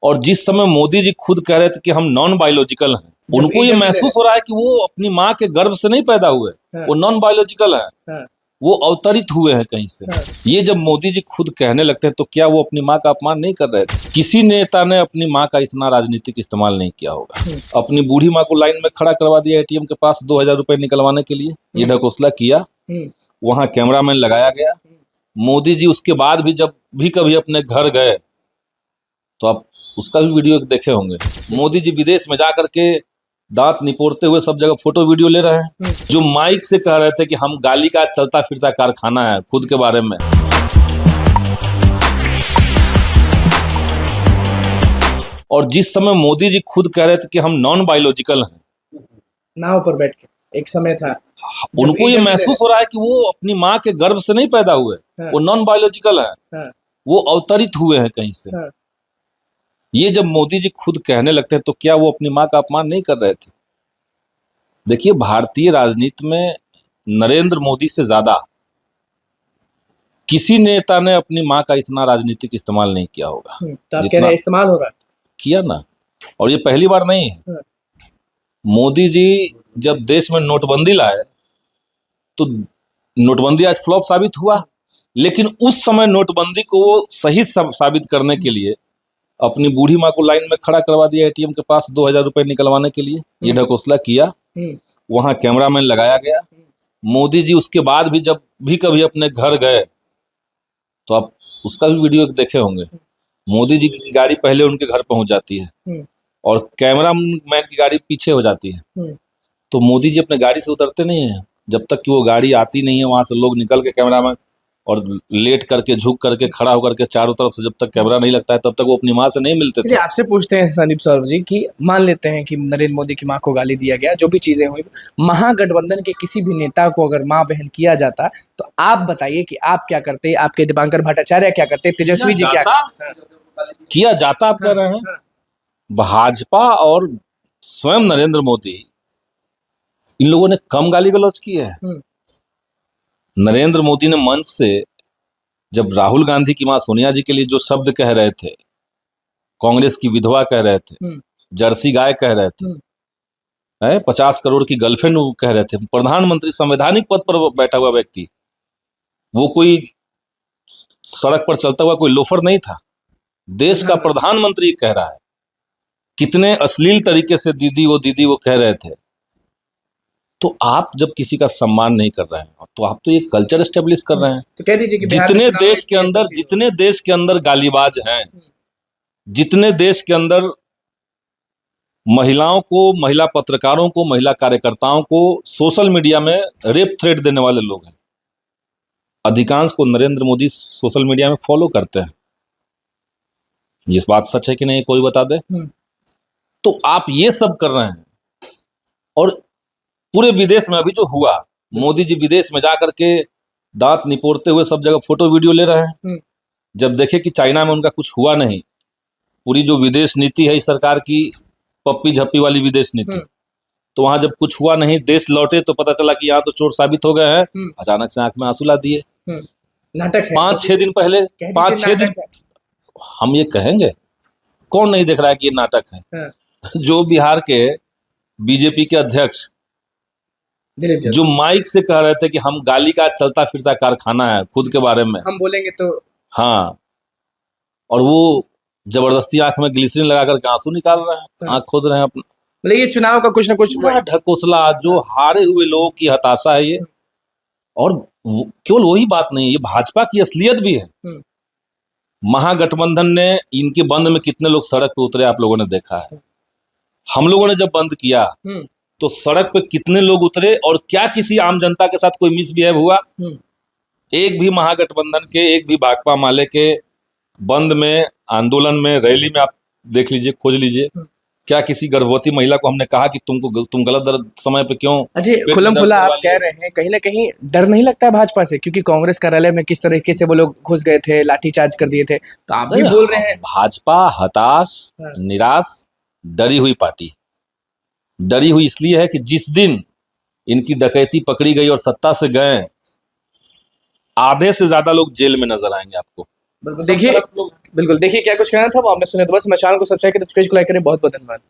और जिस समय मोदी जी खुद कह रहे थे कि हम नॉन बायोलॉजिकल हैं, उनको ये महसूस हो रहा है कि वो अपनी माँ के गर्भ से नहीं पैदा हुए, वो नॉन बायोलॉजिकल है, वो अवतरित हुए हैं कहीं से। ये जब मोदी जी खुद कहने लगते हैं तो क्या वो अपनी माँ का अपमान नहीं कर रहे थे? किसी नेता ने अपनी माँ का इतना राजनीतिक इस्तेमाल नहीं किया होगा। अपनी बूढ़ी माँ को लाइन में खड़ा करवा दिया एटीएम के पास 2000 रुपए निकलवाने के लिए, ये ढकोसला किया, वहां कैमरामैन लगाया गया। मोदी जी उसके बाद भी जब भी कभी अपने घर गए तो आप उसका भी वीडियो देखे होंगे। मोदी जी विदेश में जाकर के दांत निपोड़ते हुए सब जगह फोटो वीडियो ले रहे हैं, जो माइक से कह रहे थे कि हम गाली का चलता फिरता कारखाना है खुद के बारे में। और जिस समय मोदी जी खुद कह रहे थे कि हम नॉन बायोलॉजिकल हैं, नाव पर बैठ के एक समय था, उनको ये महसूस हो रहा है कि वो अपनी माँ के गर्भ से नहीं पैदा हुए, वो नॉन बायोलॉजिकल है, वो अवतरित हुए हैं कहीं से। ये जब मोदी जी खुद कहने लगते हैं तो क्या वो अपनी माँ का अपमान नहीं कर रहे थे? देखिए, भारतीय राजनीति में नरेंद्र मोदी से ज्यादा किसी नेता ने अपनी माँ का इतना राजनीतिक इस्तेमाल नहीं किया होगा। तो आप कह रहे हैं इस्तेमाल हो रहा है? किया ना, और ये पहली बार नहीं है। मोदी जी जब देश में नोटबंदी लाए तो नोटबंदी आज फ्लॉप साबित हुआ, लेकिन उस समय नोटबंदी को वो सही साबित करने के लिए अपनी बूढ़ी माँ को लाइन में खड़ा करवा दिया एटीएम के पास 2000 रुपए निकलवाने के लिए, ये ढकोसला किया, वहां कैमरामैन लगाया गया। मोदी जी उसके बाद भी जब भी कभी अपने घर गए तो आप उसका भी वीडियो देखे होंगे। मोदी जी की गाड़ी पहले उनके घर पहुंच जाती है और कैमरामैन की गाड़ी पीछे हो जाती है, तो मोदी जी अपने गाड़ी से उतरते नहीं है जब तक कि वो गाड़ी आती नहीं है। वहां से लोग निकल के कैमरामैन और लेट करके झुक करके खड़ा होकर के चारों तरफ से जब तक कैमरा नहीं लगता है तब तक वो अपनी माँ से नहीं मिलते थे। आपसे पूछते हैं संदीप सौरभ जी कि मान लेते हैं कि नरेंद्र मोदी की माँ को गाली दिया गया, जो भी चीजें हुई, महागठबंधन के किसी भी नेता को अगर माँ बहन किया जाता तो आप बताइए कि आप क्या करते? आपके दीपांकर भट्टाचार्य क्या करते? तेजस्वी जी क्या किया जाता? आप कह रहे हैं भाजपा और स्वयं नरेंद्र मोदी, इन लोगों ने कम गाली गलौज की है। नरेंद्र मोदी ने मंच से जब राहुल गांधी की मां सोनिया जी के लिए जो शब्द कह रहे थे, कांग्रेस की विधवा कह रहे थे, जर्सी गाय कह रहे थे, 50 करोड़ की गर्लफ्रेंड कह रहे थे, प्रधानमंत्री संवैधानिक पद पर बैठा हुआ व्यक्ति, वो कोई सड़क पर चलता हुआ कोई लोफर नहीं था, देश का प्रधानमंत्री कह रहा है। कितने अश्लील तरीके से दीदी वो कह रहे थे। तो आप जब किसी का सम्मान नहीं कर रहे हैं तो आप तो ये कल्चर एस्टेब्लिश कर रहे हैं। तो कह दीजिए कि जितने देश के अंदर गालीबाज हैं, जितने देश के अंदर महिलाओं को, महिला पत्रकारों को, महिला कार्यकर्ताओं को सोशल मीडिया में रेप थ्रेट देने वाले लोग हैं, अधिकांश को नरेंद्र मोदी सोशल मीडिया में फॉलो करते हैं। ये बात सच है कि नहीं, कोई बता दे। तो आप ये सब कर रहे हैं। और पूरे विदेश में अभी जो हुआ, मोदी जी विदेश में जाकर के दांत निपोड़ते हुए सब जगह फोटो वीडियो ले रहे हैं। जब देखे कि चाइना में उनका कुछ हुआ नहीं, पूरी जो विदेश नीति है इस सरकार की पप्पी झप्पी वाली विदेश नीति, तो वहां जब कुछ हुआ नहीं, देश लौटे तो पता चला कि यहाँ तो चोर साबित हो गए हैं। अचानक से आंख में आंसू ला दिए। नाटक है। 5-6 दिन पहले, 5-6 दिन हम ये कहेंगे, कौन नहीं देख रहा है कि ये नाटक है? जो बिहार के बीजेपी के अध्यक्ष जो माइक से कह रहे थे कि हम गाली का चलता फिरता कारखाना है खुद के बारे में, हम बोलेंगे तो, हाँ, और वो जबरदस्ती आंख में ग्लिसरीन लगा करके आंसू निकाल रहे हैं, आंख खोद रहे हैं अपना। मतलब ये चुनाव का कुछ ना कुछ ढकोसला, जो हारे हुए लोगों की हताशा है ये। और केवल वही बात नहीं, ये भाजपा की असलियत भी है। महागठबंधन ने, इनके बंद में कितने लोग सड़क पे उतरे आप लोगों ने देखा है। हम लोगों ने जब बंद किया तो सड़क पे कितने लोग उतरे और क्या किसी आम जनता के साथ कोई मिसबिहेव हुआ? एक भी महागठबंधन के, एक भी भाकपा माले के बंद में, आंदोलन में, रैली में आप देख लीजिए, खोज लीजिए, क्या किसी गर्भवती महिला को हमने कहा कि तुम गलत समय पे क्यों? अजय, खुलम खुला आप कह रहे हैं, कहीं ना कहीं डर नहीं लगता है भाजपा से? क्योंकि कांग्रेस कार्यालय में किस तरीके से वो लोग घुस गए थे, लाठीचार्ज कर दिए थे, तो आप भी बोल रहे हैं भाजपा हताश, निराश, डरी हुई पार्टी। डरी हुई इसलिए है कि जिस दिन इनकी डकैती पकड़ी गई और सत्ता से गए, आधे से ज्यादा लोग जेल में नजर आएंगे आपको। बिल्कुल देखिए क्या कुछ कहना था वो आपने सुने, तो बस मैं चैनल को सब्सक्राइब करें, पेज को लाइक करें। बहुत बहुत धन्यवाद।